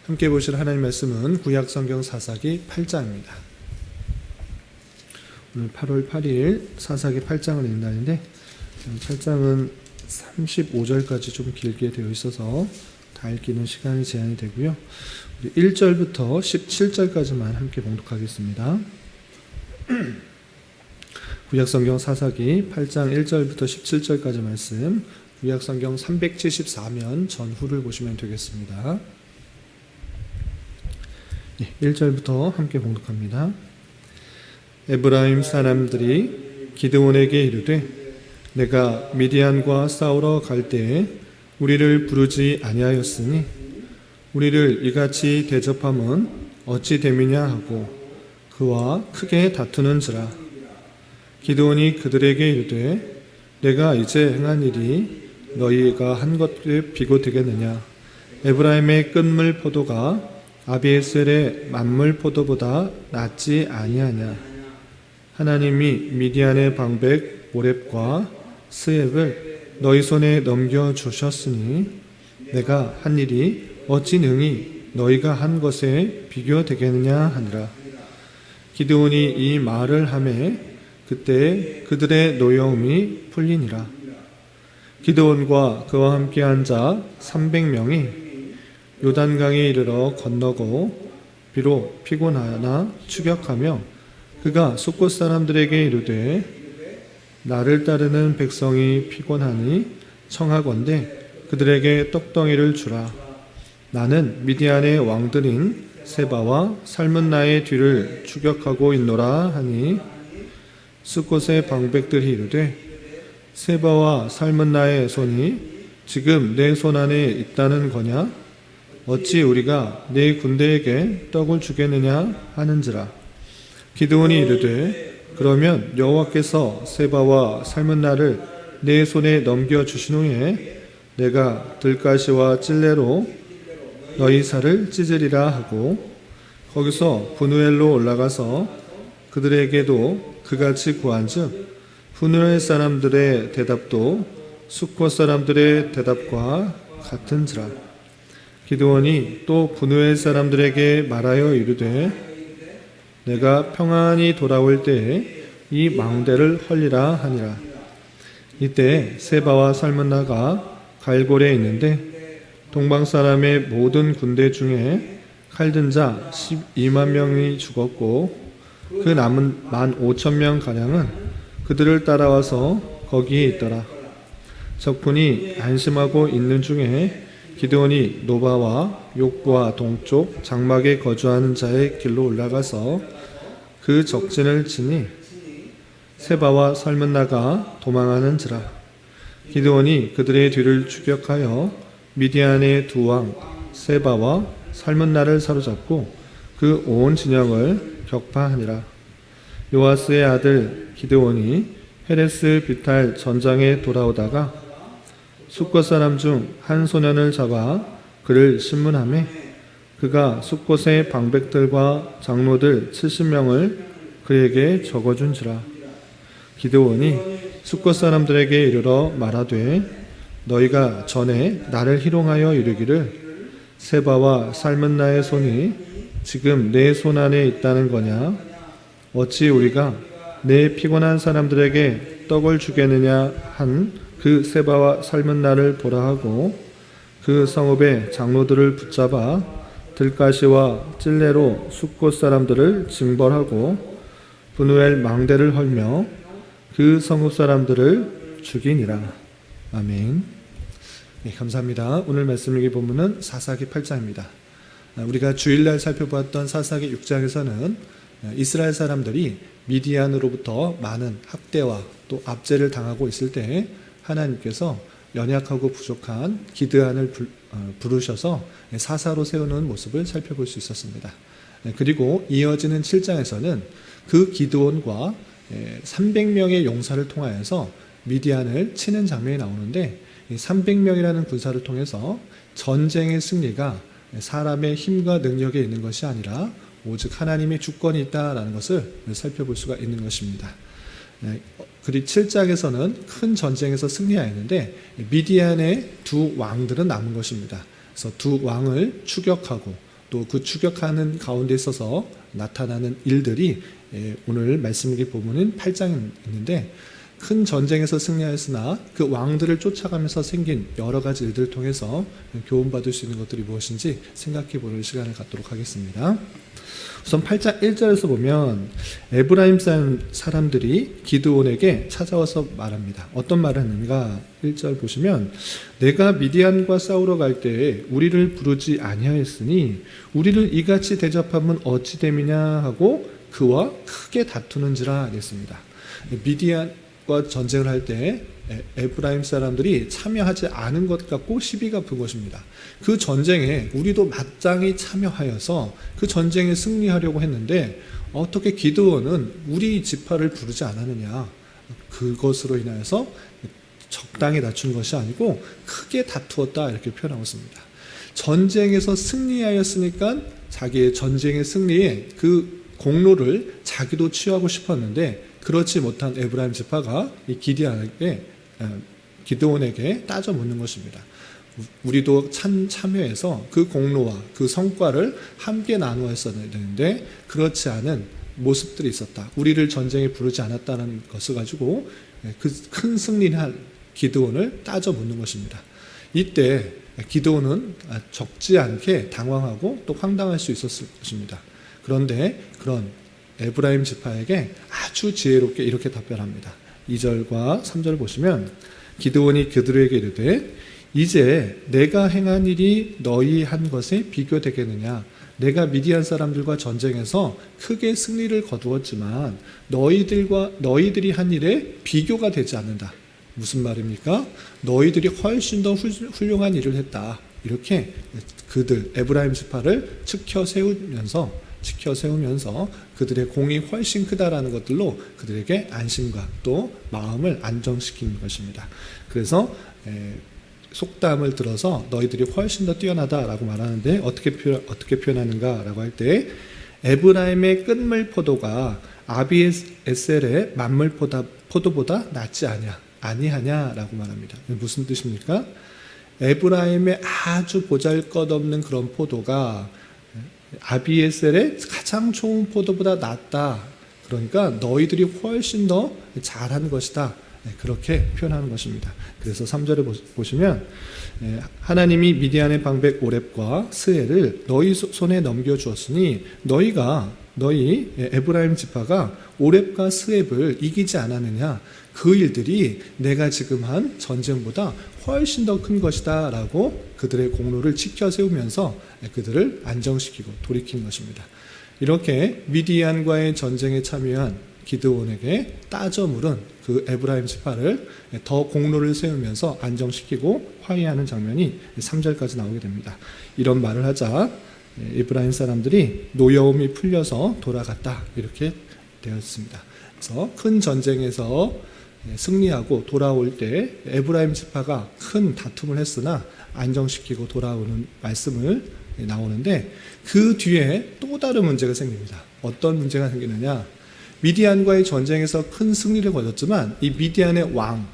함께 보실 하나님 말씀은 구약성경 사사기 8장입니다. 오늘 8월 8일 사사기 8장을 읽는다는데 8장은 35절까지 좀 길게 되어 있어서 다 읽기는 시간이 제한이 되고요. 우리 1절부터 17절까지만 함께 봉독하겠습니다. 구약성경 사사기 8장 1절부터 17절까지 말씀, 구약성경 374면 전후를 보시면 되겠습니다. 1절부터 함께 봉독합니다. 에브라임 사람들이 기드온에게 이르되 내가 미디안과 싸우러 갈 때에 우리를 부르지 아니하였으니 우리를 이같이 대접함은 어찌 됨이냐 하고 그와 크게 다투는지라. 기드온이 그들에게 이르되 내가 이제 행한 일이 너희가 한 것에 비교되겠느냐. 에브라임의 끝물 포도가 아비에셀의 만물 포도보다 낫지 아니하냐. 하나님이 미디안의 방백 오렙과 스앱을 너희 손에 넘겨주셨으니 내가 한 일이 어찌 능히 너희가 한 것에 비교되겠느냐 하니라. 기드온이 이 말을 하매 그때 그들의 노여움이 풀리니라. 기드온과 그와 함께한 자 300명이 요단강에 이르러 건너고 비록 피곤하나 추격하며 그가 숫곳 사람들에게 이르되 나를 따르는 백성이 피곤하니 청하건대 그들에게 떡덩이를 주라. 나는 미디안의 왕들인 세바와 살문나의 뒤를 추격하고 있노라 하니 숫곳의 방백들이 이르되 세바와 살문나의 손이 지금 내 손 안에 있다는 거냐? 어찌 우리가 네 군대에게 떡을 주겠느냐 하는지라. 기드온이 이르되 그러면 여호와께서 세바와 살문나를 내 손에 넘겨주신 후에 내가 들가시와 찔레로 너희 살을 찢으리라 하고 거기서 브누엘로 올라가서 그들에게도 그같이 구한즉 브누엘 사람들의 대답도 숫곳 사람들의 대답과 같은지라. 기드온이 또 브누엘 사람들에게 말하여 이르되 내가 평안히 돌아올 때에 이 망대를 헐리라 하니라. 이때 세바와 살문나가 갈골에 있는데 동방 사람의 모든 군대 중에 칼든 자 12만 명이 죽었고 그 남은 15,000명 가량은 그들을 따라와서 거기에 있더라. 적군이 안심하고 있는 중에 기드온이 노바와 욕부와 동쪽 장막에 거주하는 자의 길로 올라가서 그 적진을 치니 세바와 살문나가 도망하는지라. 기드온이 그들의 뒤를 추격하여 미디안의 두 왕 세바와 살문나를 사로잡고 그 온 진영을 격파하니라. 요아스의 아들 기드온이 헤레스 비탈 전장에 돌아오다가 숫곳 사람 중 한 소년을 잡아 그를 신문하매 그가 숫곳의 방백들과 장로들 70명을 그에게 적어준지라. 기드온이 숫곳 사람들에게 이르러 말하되 너희가 전에 나를 희롱하여 이르기를 세바와 살문나의 손이 지금 내 손 안에 있다는 거냐. 어찌 우리가 내 피곤한 사람들에게 떡을 주겠느냐 한 그 세바와 살문나를 보라 하고 그 성읍의 장로들을 붙잡아 들가시와 찔레로 숫곳 사람들을 징벌하고 브누엘 망대를 헐며 그 성읍 사람들을 죽이니라. 아멘. 네, 감사합니다. 오늘 말씀 읽기 본문은 사사기 8장입니다. 우리가 주일날 살펴보았던 사사기 6장에서는 이스라엘 사람들이 미디안으로부터 많은 학대와 또 압제를 당하고 있을 때 하나님께서 연약하고 부족한 기드온을 부르셔서 사사로 세우는 모습을 살펴볼 수 있었습니다. 그리고 이어지는 7장에서는 그 기드온과 300명의 용사를 통하여서 미디안을 치는 장면이 나오는데 300명이라는 군사를 통해서 전쟁의 승리가 사람의 힘과 능력에 있는 것이 아니라 오직 하나님의 주권이 있다는 것을 살펴볼 수가 있는 것입니다. 그리고 7장에서는 큰 전쟁에서 승리하였는데 미디안의 두 왕들은 남은 것입니다. 그래서 두 왕을 추격하고 또 그 추격하는 가운데 있어서 나타나는 일들이 오늘 말씀이 보면은 8장에 있는데, 큰 전쟁에서 승리하였으나 그 왕들을 쫓아가면서 생긴 여러 가지 일들을 통해서 교훈받을 수 있는 것들이 무엇인지 생각해 보는 시간을 갖도록 하겠습니다. 우선 8장 1절에서 보면 에브라임 사람들이 기드온에게 찾아와서 말합니다. 어떤 말을 하는가? 1절 보시면 내가 미디안과 싸우러 갈 때에 우리를 부르지 아니하였으니 우리를 이같이 대접하면 어찌 됨이냐 하고 그와 크게 다투는지라 했습니다. 미디안과 전쟁을 할 때 에브라임 사람들이 참여하지 않은 것 같고 시비가 분 것입니다. 그 전쟁에 우리도 마땅히 참여하여서 그 전쟁에 승리하려고 했는데 어떻게 기드온은 우리 지파를 부르지 않았느냐, 그것으로 인하여서 적당히 낮춘 것이 아니고 크게 다투었다, 이렇게 표현하고 있습니다. 전쟁에서 승리하였으니까 자기의 전쟁의 승리에 그 공로를 자기도 취하고 싶었는데 그렇지 못한 에브라임 지파가 이 기드온에게 따져 묻는 것입니다. 우리도 참여해서 그 공로와 그 성과를 함께 나누어 했어야 되는데 그렇지 않은 모습들이 있었다. 우리를 전쟁에 부르지 않았다는 것을 가지고 그 큰 승리를 한 기드온을 따져 묻는 것입니다. 이때 기드온은 적지 않게 당황하고 또 황당할 수 있었을 것입니다. 그런데 그런 에브라임 지파에게 아주 지혜롭게 이렇게 답변합니다. 2절과 3절을 보시면 기드온이 그들에게 이르되 이제 내가 행한 일이 너희 한 것에 비교되겠느냐. 내가 미디안 사람들과 전쟁에서 크게 승리를 거두었지만 너희들이 한 일에 비교가 되지 않는다. 무슨 말입니까? 너희들이 훨씬 더 훌륭한 일을 했다. 이렇게 그들 에브라임 지파를 지켜 세우면서 그들의 공이 훨씬 크다라는 것들로 그들에게 안심과 또 마음을 안정시키는 것입니다. 그래서 속담을 들어서 너희들이 훨씬 더 뛰어나다라고 말하는데 어떻게 표현하는가라고 할 때 에브라임의 끝물 포도가 아비에셀의 만물 포도보다 낫지 아니하냐라고 말합니다. 무슨 뜻입니까? 에브라임의 아주 보잘것없는 그런 포도가 아비에셀의 가장 좋은 포도보다 낫다. 그러니까 너희들이 훨씬 더 잘한 것이다. 그렇게 표현하는 것입니다. 그래서 3절에 보시면 하나님이 미디안의 방백 오렙과 스엘을 너희 손에 넘겨주었으니 너희 에브라임 지파가 오렙과 스엘을 이기지 않았느냐. 그 일들이 내가 지금 한 전쟁보다 훨씬 더 큰 것이다 라고 그들의 공로를 지켜 세우면서 그들을 안정시키고 돌이킨 것입니다. 이렇게 미디안과의 전쟁에 참여한 기드온에게 따져 물은 그 에브라임 지파를 더 공로를 세우면서 안정시키고 화해하는 장면이 3절까지 나오게 됩니다. 이런 말을 하자 에브라임 사람들이 노여움이 풀려서 돌아갔다, 이렇게 되었습니다. 그래서 큰 전쟁에서 승리하고 돌아올 때 에브라임 지파가 큰 다툼을 했으나 안정시키고 돌아오는 말씀을 나오는데 그 뒤에 또 다른 문제가 생깁니다. 어떤 문제가 생기느냐? 미디안과의 전쟁에서 큰 승리를 거뒀지만 이 미디안의 왕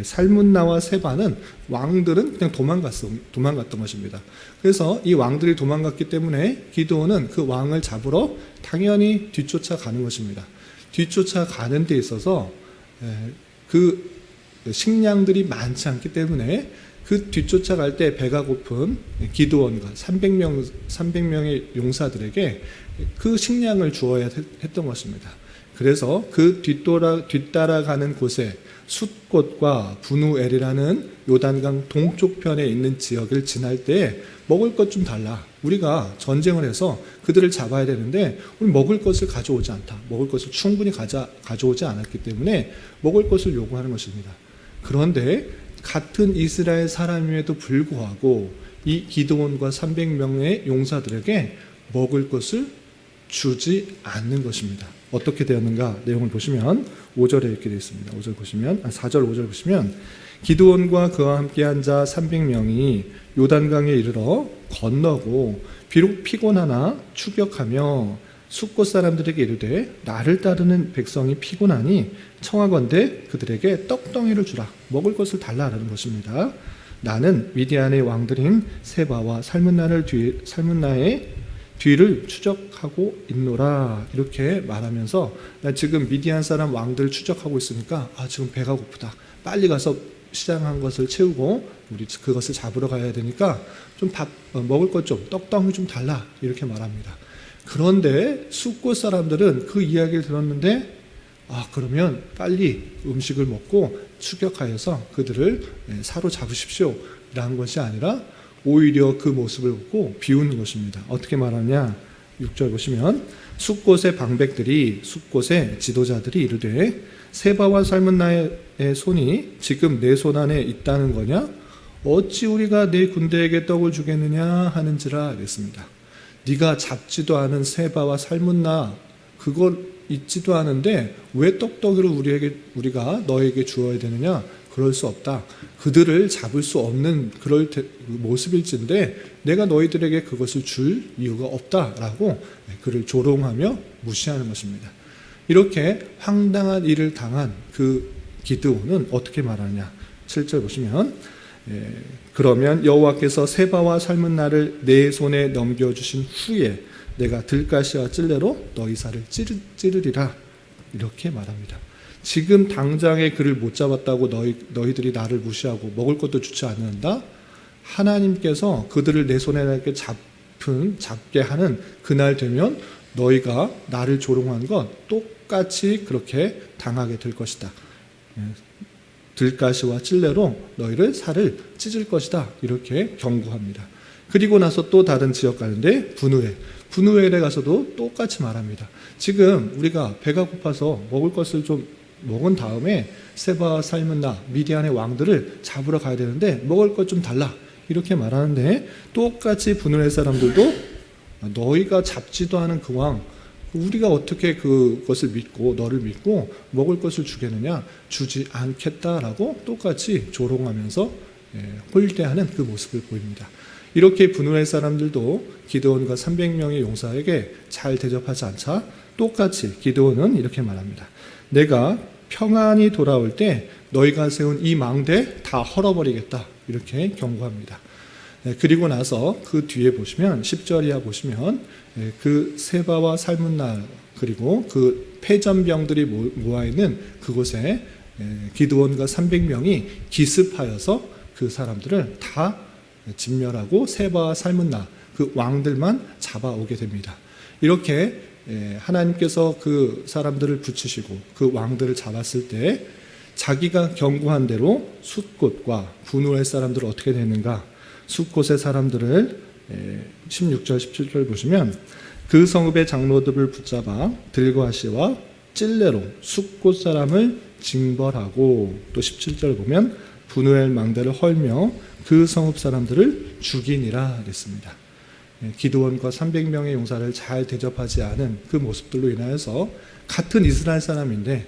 살문나와 세바는 왕들은 그냥 도망갔던 것입니다. 그래서 이 왕들이 도망갔기 때문에 기드온은 그 왕을 잡으러 당연히 뒤쫓아가는 것입니다. 뒤쫓아가는 데 있어서 그 식량들이 많지 않기 때문에 그 뒤쫓아갈 때 배가 고픈 기드온과 300명의 용사들에게 그 식량을 주어야 했던 것입니다. 그래서 그 뒤따라가는 곳에 숫곳과 분우엘이라는 요단강 동쪽 편에 있는 지역을 지날 때 먹을 것 좀 달라. 우리가 전쟁을 해서 그들을 잡아야 되는데 우리 먹을 것을 가져오지 않다. 먹을 것을 충분히 가져오지 않았기 때문에 먹을 것을 요구하는 것입니다. 그런데 같은 이스라엘 사람임에도 불구하고 이 기드온과 300명의 용사들에게 먹을 것을 주지 않는 것입니다. 어떻게 되었는가 내용을 보시면 5절에 이렇게 되어 있습니다. 4절 5절 보시면 기드온과 그와 함께한 자 300명이 요단강에 이르러 건너고 비록 피곤하나 추격하며 숫곳 사람들에게 이르되 나를 따르는 백성이 피곤하니 청하건대 그들에게 떡덩이를 주라. 먹을 것을 달라라는 것입니다. 나는 미디안의 왕들인 세바와 살문나의 뒤를 추적하고 있노라 이렇게 말하면서 나 지금 미디안 사람 왕들 추적하고 있으니까 지금 배가 고프다. 빨리 가서 시장한 것을 채우고 우리 그것을 잡으러 가야 되니까 좀 밥 먹을 것 좀 떡덩이 좀 달라 이렇게 말합니다. 그런데 숫곳 사람들은 그 이야기를 들었는데 그러면 빨리 음식을 먹고 추격하여서 그들을 사로잡으십시오 라는 것이 아니라 오히려 그 모습을 보고 비우는 것입니다. 어떻게 말하냐? 6절 보시면 숫곳의 방백들이 숫곳의 지도자들이 이르되 세바와 살문나의 손이 지금 내 손 안에 있다는 거냐? 어찌 우리가 네 군대에게 떡을 주겠느냐 하는지라 그랬습니다. 네가 잡지도 않은 세바와 살문나 그걸 있지도 않은데 왜 떡떡이를 우리가 너에게 주어야 되느냐? 그럴 수 없다. 그들을 잡을 수 없는 그럴 모습일진데 내가 너희들에게 그것을 줄 이유가 없다라고 그를 조롱하며 무시하는 것입니다. 이렇게 황당한 일을 당한 그 기드온은 어떻게 말하냐? 7절 보시면 그러면 여호와께서 세바와 살문나를 내 손에 넘겨주신 후에 내가 들가시와 찔레로 너희 살을 찌르리라 이렇게 말합니다. 지금 당장에 그를 못 잡았다고 너희들이 나를 무시하고 먹을 것도 주지 않는다? 하나님께서 그들을 내 손에 이렇게 잡게 하는 그날 되면 너희가 나를 조롱한 것 똑같이 그렇게 당하게 될 것이다. 들가시와 찔레로 너희를 살을 찢을 것이다. 이렇게 경고합니다. 그리고 나서 또 다른 지역 가는데 분우엘에 가서도 똑같이 말합니다. 지금 우리가 배가 고파서 먹을 것을 좀 먹은 다음에 세바와 살문나 미디안의 왕들을 잡으러 가야 되는데 먹을 것 좀 달라 이렇게 말하는데 똑같이 분우엘 사람들도 너희가 잡지도 않은 그 왕 우리가 어떻게 그것을 믿고 너를 믿고 먹을 것을 주겠느냐 주지 않겠다라고 똑같이 조롱하면서 홀대하는 그 모습을 보입니다. 이렇게 분우엘 사람들도 기드온과 300명의 용사에게 잘 대접하지 않자 똑같이 기드온은 이렇게 말합니다. 내가 평안히 돌아올 때 너희가 세운 이 망대 다 헐어버리겠다 이렇게 경고합니다. 그리고 나서 그 뒤에 보시면 10절 이하 보시면 그 세바와 살문나 그리고 그 패전병들이 모아있는 그곳에 기드온과 300명이 기습하여서 그 사람들을 다 진멸하고 세바와 살문나 그 왕들만 잡아오게 됩니다. 이렇게 하나님께서 그 사람들을 붙이시고 그 왕들을 잡았을 때 자기가 경고한 대로 숫곳과 분우엘 사람들은 어떻게 되는가? 숫곳의 사람들을 16절 17절 보시면 그 성읍의 장로들을 붙잡아 들과시와 찔레로 숫곳 사람을 징벌하고 또 17절 보면 분우엘 망대를 헐며 그 성읍 사람들을 죽이니라 그랬습니다. 기드온과 300명의 용사를 잘 대접하지 않은 그 모습들로 인하여서 같은 이스라엘 사람인데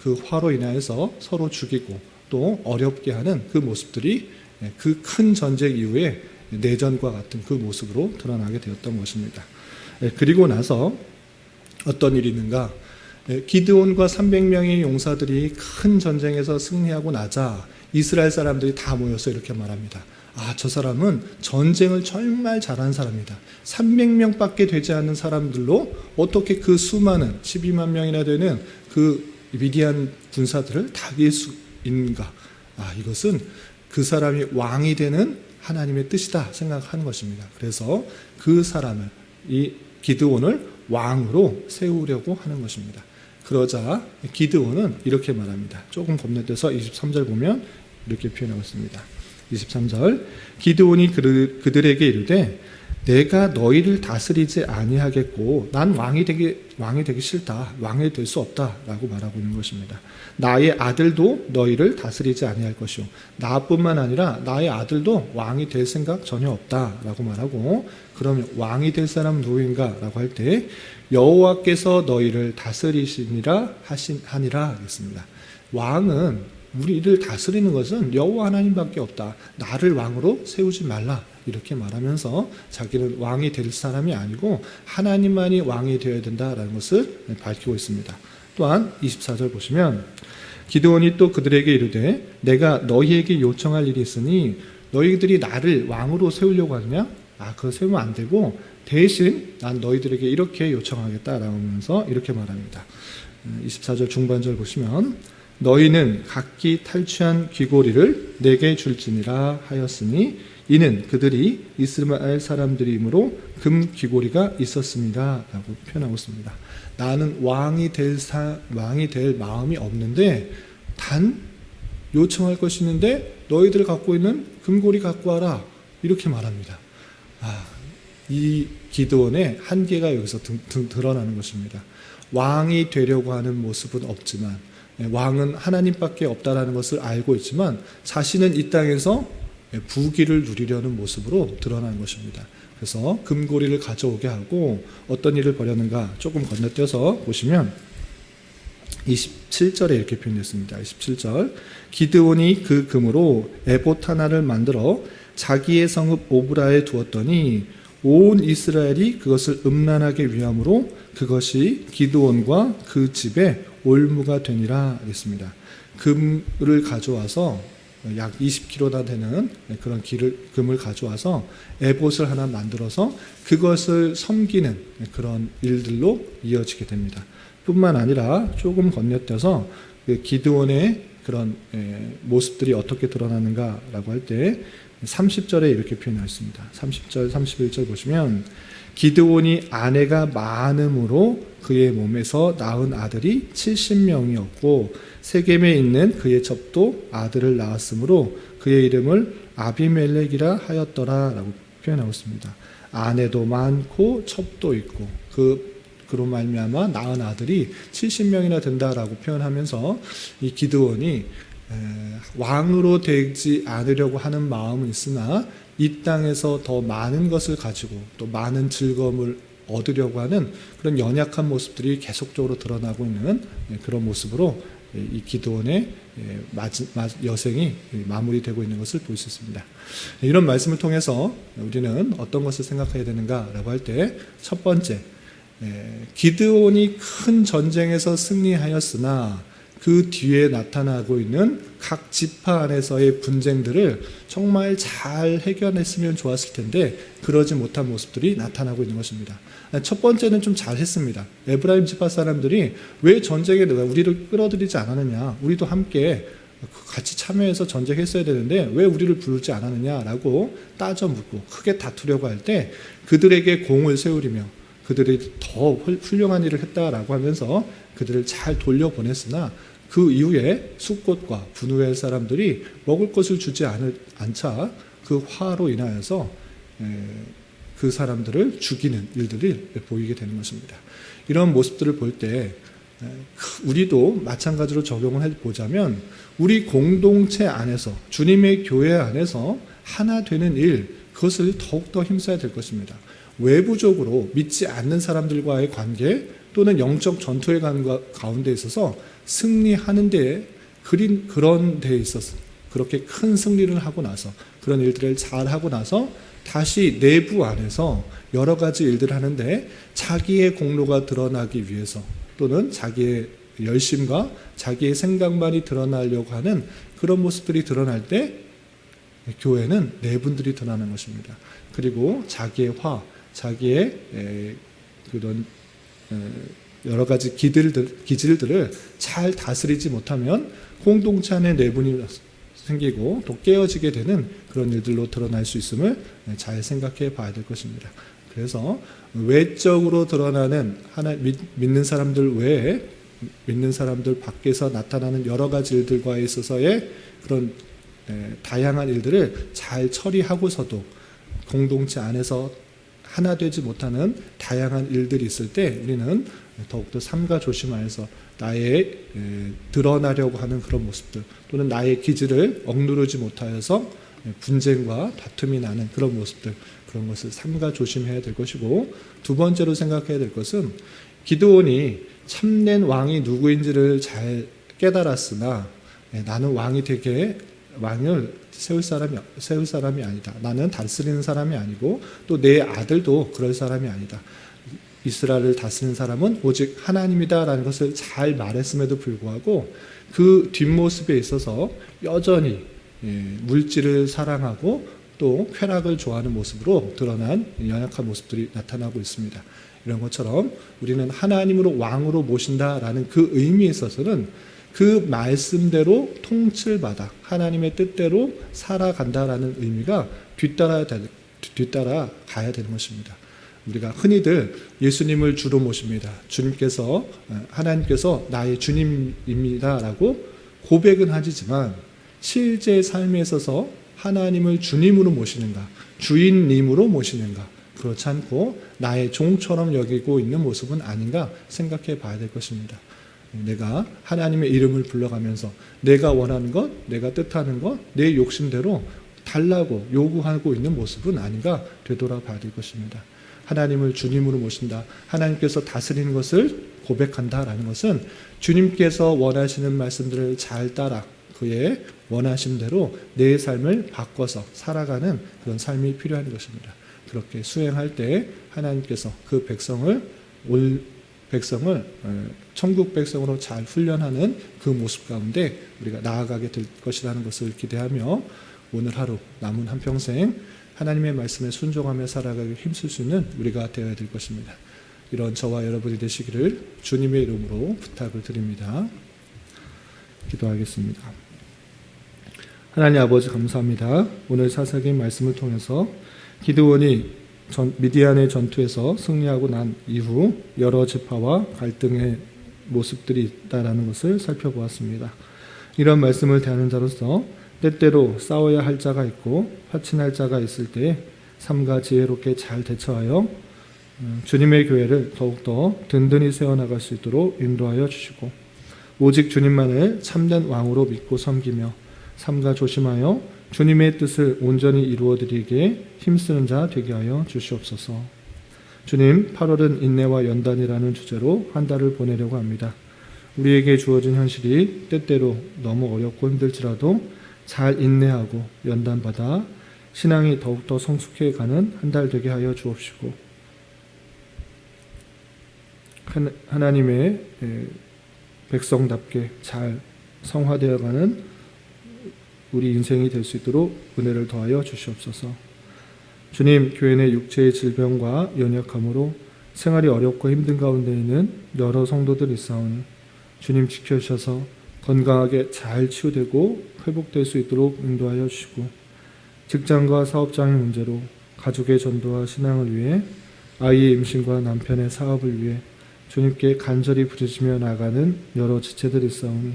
그 화로 인하여서 서로 죽이고 또 어렵게 하는 그 모습들이 그 큰 전쟁 이후에 내전과 같은 그 모습으로 드러나게 되었던 것입니다. 그리고 나서 어떤 일이 있는가? 기드온과 300명의 용사들이 큰 전쟁에서 승리하고 나자 이스라엘 사람들이 다 모여서 이렇게 말합니다. 저 사람은 전쟁을 정말 잘하는 사람이다. 300명밖에 되지 않는 사람들로 어떻게 그 수많은 12만 명이나 되는 그 미디안 군사들을 다 이길 수 있는가? 이것은 그 사람이 왕이 되는 하나님의 뜻이다 생각하는 것입니다. 그래서 그 사람을 이 기드온을 왕으로 세우려고 하는 것입니다. 그러자 기드온은 이렇게 말합니다. 조금 건너뛰어서 23절 보면 이렇게 표현하고 있습니다. 23절 기드온이 그들에게 이르되 내가 너희를 다스리지 아니하겠고 난 왕이 되기 싫다. 왕이 될 수 없다라고 말하고 있는 것입니다. 나의 아들도 너희를 다스리지 아니할 것이요 나뿐만 아니라 나의 아들도 왕이 될 생각 전혀 없다라고 말하고 그러면 왕이 될 사람은 누구인가라고 할 때 여호와께서 너희를 다스리시니라 하니라 하겠습니다. 왕은 우리를 다스리는 것은 여호와 하나님밖에 없다. 나를 왕으로 세우지 말라. 이렇게 말하면서 자기는 왕이 될 사람이 아니고 하나님만이 왕이 되어야 된다라는 것을 밝히고 있습니다. 또한 24절 보시면 기드온이 또 그들에게 이르되 내가 너희에게 요청할 일이 있으니 너희들이 나를 왕으로 세우려고 하느냐? 그거 세우면 안 되고 대신 난 너희들에게 이렇게 요청하겠다라고 하면서 이렇게 말합니다. 24절 중반절 보시면 너희는 각기 탈취한 귀고리를 내게 줄지니라 하였으니 이는 그들이 이스라엘 사람들이므로 금 귀고리가 있었습니다 라고 표현하고 있습니다. 나는 왕이 될 마음이 없는데 단 요청할 것이 있는데 너희들 갖고 있는 금고리 갖고 와라 이렇게 말합니다. 이 기드온의 한계가 여기서 드러나는 것입니다. 왕이 되려고 하는 모습은 없지만 왕은 하나님밖에 없다라는 것을 알고 있지만 자신은 이 땅에서 부귀를 누리려는 모습으로 드러나는 것입니다. 그래서 금고리를 가져오게 하고 어떤 일을 벌였는가 조금 건너뛰어서 보시면 27절에 이렇게 표현했습니다. 27절 기드온이 그 금으로 에봇 하나를 만들어 자기의 성읍 오브라에 두었더니 온 이스라엘이 그것을 음란하게 위함으로 그것이 기드온과 그 집에 올무가 되니라 했습니다. 금을 가져와서 약 20kg나 되는 그런 금을 가져와서 에봇을 하나 만들어서 그것을 섬기는 그런 일들로 이어지게 됩니다. 뿐만 아니라 조금 건너뛰어서 기드온의 그런 모습들이 어떻게 드러나는가라고 할 때 30절에 이렇게 표현하였습니다. 30절, 31절 보시면 기드온이 아내가 많음으로 그의 몸에서 낳은 아들이 70명이었고 세겜에 있는 그의 첩도 아들을 낳았으므로 그의 이름을 아비멜렉이라 하였더라 라고 표현하고 있습니다. 아내도 많고 첩도 있고 그로 말미암아 낳은 아들이 70명이나 된다라고 표현하면서 이 기드온이 왕으로 되지 않으려고 하는 마음은 있으나 이 땅에서 더 많은 것을 가지고 또 많은 즐거움을 얻으려고 하는 그런 연약한 모습들이 계속적으로 드러나고 있는 그런 모습으로 이 기드온의 여생이 마무리되고 있는 것을 볼 수 있습니다. 이런 말씀을 통해서 우리는 어떤 것을 생각해야 되는가라고 할 때 첫 번째, 기드온이 큰 전쟁에서 승리하였으나 그 뒤에 나타나고 있는 각 지파 안에서의 분쟁들을 정말 잘 해결했으면 좋았을 텐데 그러지 못한 모습들이 나타나고 있는 것입니다. 첫 번째는 좀 잘했습니다. 에브라임 지파 사람들이 왜 전쟁에 우리를 끌어들이지 않았느냐, 우리도 함께 같이 참여해서 전쟁했어야 되는데 왜 우리를 부르지 않았느냐라고 따져 묻고 크게 다투려고 할 때 그들에게 공을 세우리며 그들이 더 훌륭한 일을 했다라고 하면서 그들을 잘 돌려보냈으나 그 이후에 숫곳과 분우엘 사람들이 먹을 것을 주지 않자 그 화로 인하여서 그 사람들을 죽이는 일들이 보이게 되는 것입니다. 이런 모습들을 볼 때 우리도 마찬가지로 적용을 해보자면 우리 공동체 안에서 주님의 교회 안에서 하나 되는 일, 그것을 더욱더 힘써야 될 것입니다. 외부적으로 믿지 않는 사람들과의 관계 또는 영적 전투의 가운데 있어서 승리하는 데에 그런 데에 있어서 그렇게 큰 승리를 하고 나서 그런 일들을 잘 하고 나서 다시 내부 안에서 여러 가지 일들을 하는데 자기의 공로가 드러나기 위해서 또는 자기의 열심과 자기의 생각만이 드러나려고 하는 그런 모습들이 드러날 때 교회는 내분들이 드러나는 것입니다. 그리고 자기의 자기의 그런 여러 가지 기질들을 잘 다스리지 못하면 공동체 안에 내분이 생기고 또 깨어지게 되는 그런 일들로 드러날 수 있음을 잘 생각해 봐야 될 것입니다. 그래서 외적으로 드러나는 믿는 사람들 외에 믿는 사람들 밖에서 나타나는 여러 가지 일들과에 있어서의 그런 다양한 일들을 잘 처리하고서도 공동체 안에서 하나 되지 못하는 다양한 일들이 있을 때 우리는 더욱더 삼가 조심하여서 나의 드러나려고 하는 그런 모습들 또는 나의 기질을 억누르지 못하여서 분쟁과 다툼이 나는 그런 모습들, 그런 것을 삼가 조심해야 될 것이고, 두 번째로 생각해야 될 것은 기드온이 참된 왕이 누구인지를 잘 깨달았으나 나는 왕을 세울 사람이 아니다. 나는 다스리는 사람이 아니고 또 내 아들도 그럴 사람이 아니다. 이스라엘을 다스리는 사람은 오직 하나님이다라는 것을 잘 말했음에도 불구하고 그 뒷모습에 있어서 여전히 물질을 사랑하고 또 쾌락을 좋아하는 모습으로 드러난 연약한 모습들이 나타나고 있습니다. 이런 것처럼 우리는 하나님으로 왕으로 모신다라는 그 의미에 있어서는 그 말씀대로 통치받아 하나님의 뜻대로 살아간다라는 의미가 뒤따라 가야 되는 것입니다. 우리가 흔히들 예수님을 주로 모십니다. 하나님께서 나의 주님입니다라고 고백은 하지만 실제 삶에 있어서 하나님을 주님으로 모시는가, 주인님으로 모시는가, 그렇지 않고 나의 종처럼 여기고 있는 모습은 아닌가 생각해 봐야 될 것입니다. 내가 하나님의 이름을 불러가면서 내가 원하는 것, 내가 뜻하는 것, 내 욕심대로 달라고 요구하고 있는 모습은 아닌가 되돌아봐야 될 것입니다. 하나님을 주님으로 모신다, 하나님께서 다스리는 것을 고백한다라는 것은 주님께서 원하시는 말씀들을 잘 따라 그의 원하심대로 내 삶을 바꿔서 살아가는 그런 삶이 필요한 것입니다. 그렇게 수행할 때 하나님께서 그 백성을 천국 백성으로 잘 훈련하는 그 모습 가운데 우리가 나아가게 될 것이라는 것을 기대하며 오늘 하루 남은 한평생 하나님의 말씀에 순종하며 살아가기 힘쓸 수 있는 우리가 되어야 될 것입니다. 이런 저와 여러분이 되시기를 주님의 이름으로 부탁을 드립니다. 기도하겠습니다. 하나님 아버지 감사합니다. 오늘 사사기 말씀을 통해서 기드온이 미디안의 전투에서 승리하고 난 이후 여러 지파와 갈등의 모습들이 있다라는 것을 살펴보았습니다. 이런 말씀을 대하는 자로서 때때로 싸워야 할 자가 있고 화친할 자가 있을 때 삼가 지혜롭게 잘 대처하여 주님의 교회를 더욱더 든든히 세워나갈 수 있도록 인도하여 주시고 오직 주님만을 참된 왕으로 믿고 섬기며 삼가 조심하여 주님의 뜻을 온전히 이루어드리기에 힘쓰는 자 되게 하여 주시옵소서. 주님, 8월은 인내와 연단이라는 주제로 한 달을 보내려고 합니다. 우리에게 주어진 현실이 때때로 너무 어렵고 힘들지라도 잘 인내하고 연단받아 신앙이 더욱더 성숙해가는 한 달 되게 하여 주옵시고 하나님의 백성답게 잘 성화되어가는 우리 인생이 될 수 있도록 은혜를 더하여 주시옵소서. 주님, 교회 내 육체의 질병과 연약함으로 생활이 어렵고 힘든 가운데 있는 여러 성도들이 있사오니 주님 지켜주셔서 건강하게 잘 치유되고 회복될 수 있도록 인도하여 주시고 직장과 사업장의 문제로 가족의 전도와 신앙을 위해 아이의 임신과 남편의 사업을 위해 주님께 간절히 부르짖며 나가는 여러 지체들이 있사오니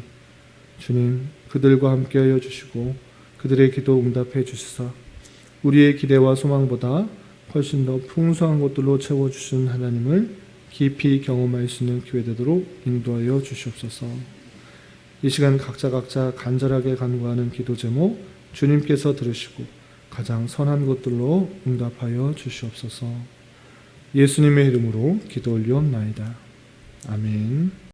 주님 그들과 함께하여 주시고 그들의 기도 응답해 주시사 우리의 기대와 소망보다 훨씬 더 풍성한 것들로 채워주신 하나님을 깊이 경험할 수 있는 교회 되도록 인도하여 주시옵소서. 이 시간 각자 간절하게 간구하는 기도 제목 주님께서 들으시고 가장 선한 것들로 응답하여 주시옵소서. 예수님의 이름으로 기도 올리옵나이다. 아멘.